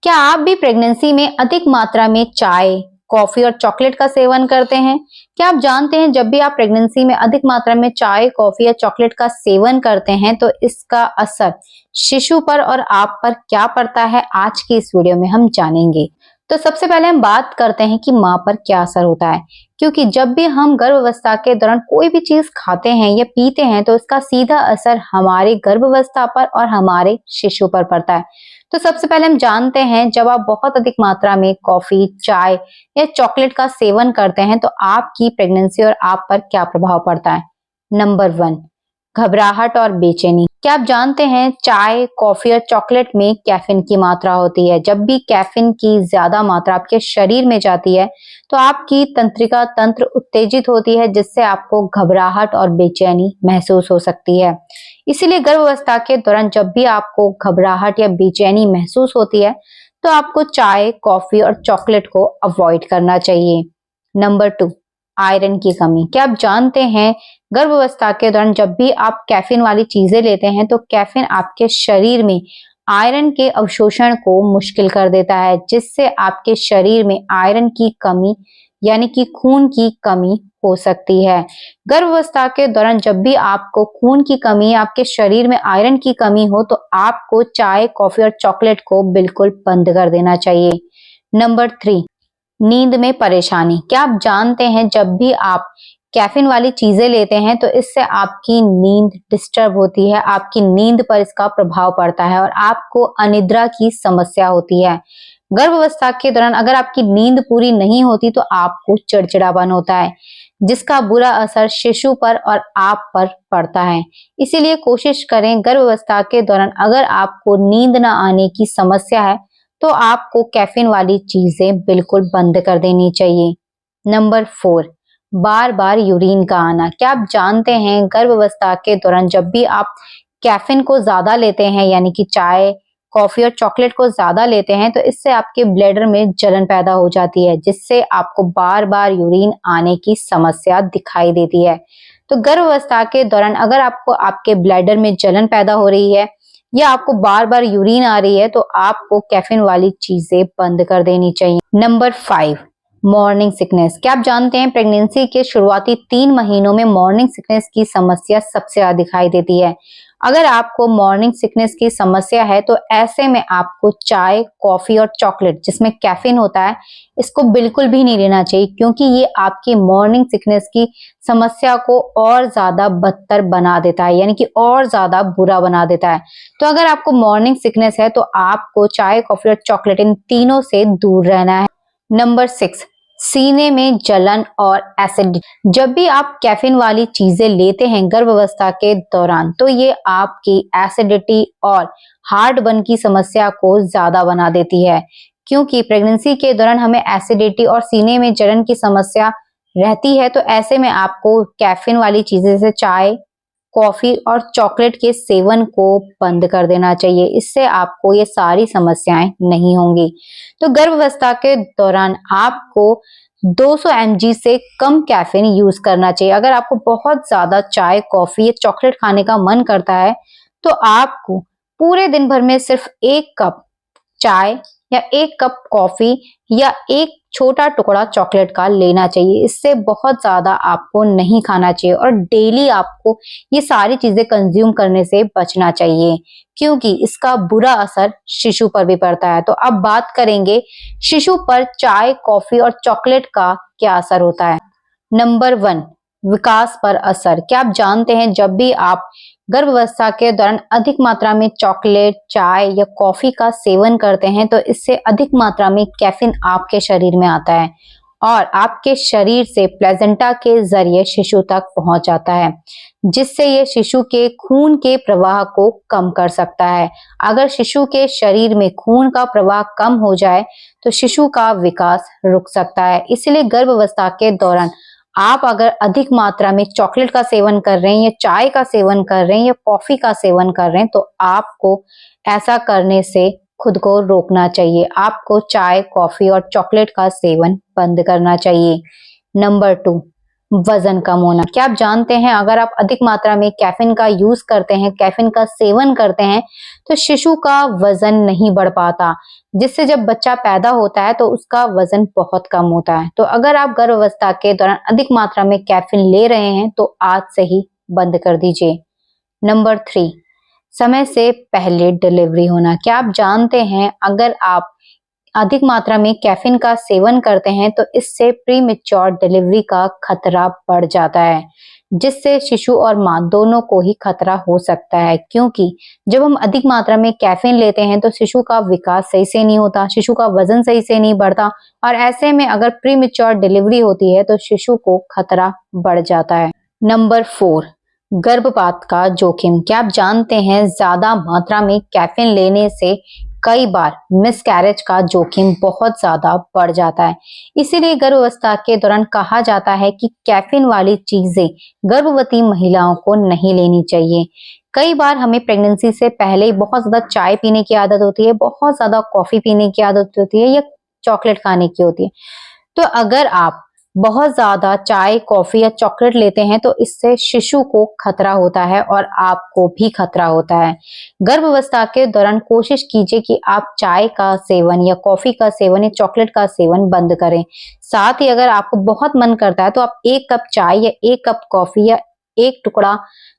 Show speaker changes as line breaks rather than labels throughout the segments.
क्या आप भी प्रेगनेंसी में अधिक मात्रा में चाय, कॉफी और चॉकलेट का सेवन करते हैं? क्या आप जानते हैं जब भी आप प्रेगनेंसी में अधिक मात्रा में चाय, कॉफी या चॉकलेट का सेवन करते हैं तो इसका असर शिशु पर और आप पर क्या पड़ता है? आज की इस वीडियो में हम जानेंगे। तो सबसे पहले हम बात करते हैं कि माँ पर क्या असर होता है, क्योंकि जब भी हम गर्भावस्था के दौरान कोई भी चीज खाते हैं या पीते हैं तो इसका सीधा असर हमारे गर्भावस्था पर और हमारे शिशु पर पड़ता है। तो सबसे पहले हम जानते हैं जब आप बहुत अधिक मात्रा में कॉफी, चाय या चॉकलेट का सेवन करते हैं तो आपकी प्रेगनेंसी और आप पर क्या प्रभाव पड़ता है। नंबर 1, घबराहट और बेचैनी। क्या आप जानते हैं चाय, कॉफी और चॉकलेट में कैफीन की मात्रा होती है। जब भी कैफीन की ज्यादा मात्रा आपके शरीर में जाती है तो आपकी तंत्रिका तंत्र उत्तेजित होती है, जिससे आपको घबराहट और बेचैनी महसूस हो सकती है। इसीलिए गर्भावस्था के दौरान जब भी आपको घबराहट या बेचैनी महसूस होती है तो आपको चाय, कॉफी और चॉकलेट को अवॉइड करना चाहिए। नंबर 2, आयरन की कमी। क्या आप जानते हैं गर्भावस्था के दौरान जब भी आप कैफीन वाली चीजें लेते हैं तो कैफीन आपके शरीर में आयरन के अवशोषण को मुश्किल कर देता है, जिससे आपके शरीर में आयरन की कमी यानी कि खून की कमी हो सकती है। गर्भावस्था के दौरान जब भी आपको खून की कमी, आपके शरीर में आयरन की कमी हो तो आपको चाय, कॉफी और चॉकलेट को बिल्कुल बंद कर देना चाहिए। नंबर 3, नींद में परेशानी। क्या आप जानते हैं जब भी आप कैफीन वाली चीजें लेते हैं तो इससे आपकी नींद डिस्टर्ब होती है, आपकी नींद पर इसका प्रभाव पड़ता है और आपको अनिद्रा की समस्या होती है। गर्भावस्था के दौरान अगर आपकी नींद पूरी नहीं होती तो आपको चिड़चिड़ापन होता है, जिसका बुरा असर शिशु पर और आप पर पड़ता है। इसीलिए कोशिश करें गर्भावस्था के दौरान अगर आपको नींद न आने की समस्या है तो आपको कैफीन वाली चीजें बिल्कुल बंद कर देनी चाहिए। नंबर 4, बार बार यूरिन का आना। क्या आप जानते हैं गर्भावस्था के दौरान जब भी आप कैफीन को ज्यादा लेते हैं यानी कि चाय, कॉफी और चॉकलेट को ज्यादा लेते हैं तो इससे आपके ब्लैडर में जलन पैदा हो जाती है, जिससे आपको बार बार यूरिन आने की समस्या दिखाई देती है। तो गर्भावस्था के दौरान अगर आपको आपके ब्लैडर में जलन पैदा हो रही है या आपको बार बार यूरिन आ रही है तो आपको कैफीन वाली चीजें बंद कर देनी चाहिए। Number 5, morning sickness. क्या आप जानते हैं प्रेगनेंसी के शुरुआती 3 महीनों में मॉर्निंग सिकनेस की समस्या सबसे ज्यादा दिखाई देती है। अगर आपको मॉर्निंग सिकनेस की समस्या है तो ऐसे में आपको चाय, कॉफी और चॉकलेट जिसमें कैफीन होता है इसको बिल्कुल भी नहीं लेना चाहिए, क्योंकि ये आपकी मॉर्निंग सिकनेस की समस्या को और ज्यादा बदतर बना देता है, यानी कि और ज्यादा बुरा बना देता है। तो अगर आपको मॉर्निंग सिकनेस है तो आपको चाय, कॉफी और चॉकलेट इन तीनों से दूर रहना है। नंबर 6, सीने में जलन और एसिडिटी। जब भी आप कैफीन वाली चीजें लेते हैं गर्भावस्था के दौरान तो ये आपकी एसिडिटी और हार्ट बर्न की समस्या को ज्यादा बना देती है, क्योंकि प्रेगनेंसी के दौरान हमें एसिडिटी और सीने में जलन की समस्या रहती है। तो ऐसे में आपको कैफीन वाली चीजें जैसे चाय, कॉफी और चॉकलेट के सेवन को बंद कर देना चाहिए। इससे आपको ये सारी समस्याएं नहीं होंगी। तो गर्भावस्था के दौरान आपको 200 mg से कम कैफीन यूज करना चाहिए। अगर आपको बहुत ज्यादा चाय, कॉफी या चॉकलेट खाने का मन करता है तो आपको पूरे दिन भर में सिर्फ 1 कप चाय या 1 कप कॉफी या एक छोटा टुकड़ा चॉकलेट का लेना चाहिए। इससे बहुत ज्यादा आपको नहीं खाना चाहिए और डेली आपको ये सारी चीजें कंज्यूम करने से बचना चाहिए, क्योंकि इसका बुरा असर शिशु पर भी पड़ता है। तो अब बात करेंगे शिशु पर चाय, कॉफी और चॉकलेट का क्या असर होता है। नंबर 1, विकास पर असर। क्या आप जानते हैं जब भी आप गर्भावस्था के दौरान अधिक मात्रा में चॉकलेट, चाय या कॉफी का सेवन करते हैं तो इससे अधिक मात्रा में कैफीन आपके शरीर में आता है और आपके शरीर से प्लेजेंटा के जरिए शिशु तक पहुंच जाता है, जिससे ये शिशु के खून के प्रवाह को कम कर सकता है। अगर शिशु के शरीर में खून का प्रवाह कम हो जाए तो शिशु का विकास रुक सकता है। इसलिए गर्भावस्था के दौरान आप अगर अधिक मात्रा में चॉकलेट का सेवन कर रहे हैं या चाय का सेवन कर रहे हैं या कॉफी का सेवन कर रहे हैं तो आपको ऐसा करने से खुद को रोकना चाहिए। आपको चाय, कॉफी और चॉकलेट का सेवन बंद करना चाहिए। नंबर 2, वजन कम होना। क्या आप जानते हैं अगर आप अधिक मात्रा में कैफीन का यूज करते हैं, कैफीन का सेवन करते हैं तो शिशु का वजन नहीं बढ़ पाता, जिससे जब बच्चा पैदा होता है तो उसका वजन बहुत कम होता है। तो अगर आप गर्भावस्था के दौरान अधिक मात्रा में कैफीन ले रहे हैं तो आज से ही बंद कर दीजिए। नंबर 3, समय से पहले डिलीवरी होना। क्या आप जानते हैं अगर आप अधिक मात्रा में कैफीन का सेवन करते हैं तो इससे प्रीमेच्योर डिलीवरी का खतरा बढ़ जाता है, जिससे शिशु और मां दोनों को ही खतरा हो सकता है। क्योंकि जब हम अधिक मात्रा में कैफीन लेते हैं तो शिशु का विकास सही से नहीं होता, शिशु का वजन सही से नहीं बढ़ता और ऐसे में अगर प्रीमेच्योर डिलीवरी होती है तो शिशु को खतरा बढ़ जाता है। नंबर 4, गर्भपात का जोखिम। क्या आप जानते हैं ज्यादा मात्रा में कैफीन लेने से कई बार मिसकैरेज का जोखिम बहुत ज्यादा बढ़ जाता है। इसीलिए गर्भावस्था के दौरान कहा जाता है कि कैफीन वाली चीजें गर्भवती महिलाओं को नहीं लेनी चाहिए। कई बार हमें प्रेगनेंसी से पहले ही बहुत ज्यादा चाय पीने की आदत होती है, बहुत ज्यादा कॉफी पीने की आदत होती है या चॉकलेट खाने की होती है। तो अगर आप बहुत ज्यादा चाय, कॉफी या चॉकलेट लेते हैं तो इससे शिशु को खतरा होता है और आपको भी खतरा होता है। गर्भावस्था के दौरान कोशिश कीजिए कि आप चाय का सेवन या कॉफी का सेवन या चॉकलेट का सेवन बंद करें। साथ ही अगर आपको बहुत मन करता है तो आप 1 कप चाय या 1 कप कॉफी या 1 टुकड़ा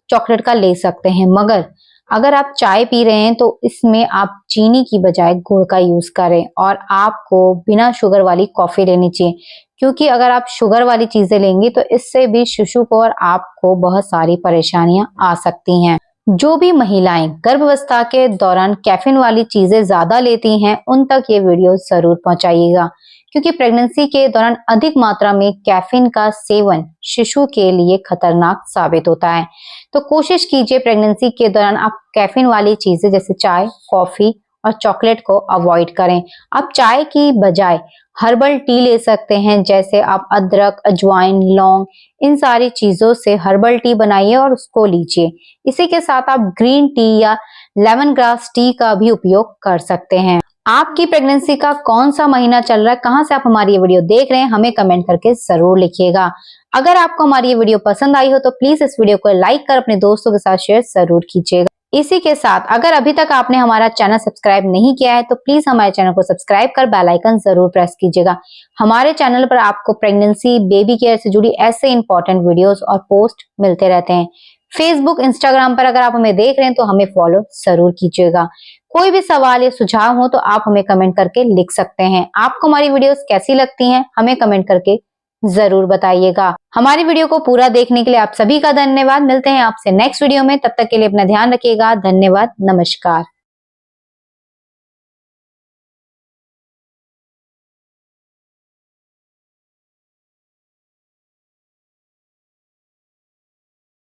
चॉकलेट का ले सकते हैं। मगर अगर आप चाय पी रहे हैं तो इसमें आप चीनी की बजाय गुड़ का यूज करें और आपको बिना शुगर वाली कॉफी लेनी चाहिए, क्योंकि अगर आप शुगर वाली चीजें लेंगे तो इससे भी शिशु को और आपको बहुत सारी परेशानियां आ सकती हैं। जो भी महिलाएं गर्भावस्था के दौरान कैफीन वाली चीजें ज्यादा लेती हैं उन तक ये वीडियो जरूर पहुंचाइएगा, क्योंकि प्रेगनेंसी के दौरान अधिक मात्रा में कैफीन का सेवन शिशु के लिए खतरनाक साबित होता है। तो कोशिश कीजिए प्रेगनेंसी के दौरान आप कैफीन वाली चीजें जैसे चाय, कॉफी और चॉकलेट को अवॉइड करें। आप चाय की बजाय हर्बल टी ले सकते हैं, जैसे आप अदरक, अजवाइन, लौंग इन सारी चीजों से हर्बल टी बनाइए और उसको लीजिए। इसी के साथ आप ग्रीन टी या लेमन ग्रास टी का भी उपयोग कर सकते हैं। आपकी प्रेगनेंसी का कौन सा महीना चल रहा है, कहां से आप हमारी ये वीडियो देख रहे हैं, हमें कमेंट करके जरूर लिखिएगा। अगर आपको हमारी ये वीडियो पसंद आई हो तो प्लीज इस वीडियो को लाइक कर अपने दोस्तों के साथ शेयर जरूर कीजिएगा। इसी के साथ अगर अभी तक आपने हमारा चैनल सब्सक्राइब नहीं किया है तो प्लीज हमारे चैनल को सब्सक्राइब कर बेल आइकन जरूर प्रेस कीजिएगा। हमारे चैनल पर आपको प्रेगनेंसी, बेबी केयर से जुड़ी ऐसे इंपॉर्टेंट वीडियोस और पोस्ट मिलते रहते हैं। फेसबुक, इंस्टाग्राम पर अगर आप हमें देख रहे हैं तो हमें फॉलो जरूर कीजिएगा। कोई भी सवाल या सुझाव हो तो आप हमें कमेंट करके लिख सकते हैं। आपको हमारी वीडियोस कैसी लगती हैं हमें कमेंट करके जरूर बताइएगा। हमारी वीडियो को पूरा देखने के लिए आप सभी का धन्यवाद। मिलते हैं आपसे नेक्स्ट वीडियो में, तब तक के लिए अपना ध्यान रखिएगा। धन्यवाद, नमस्कार।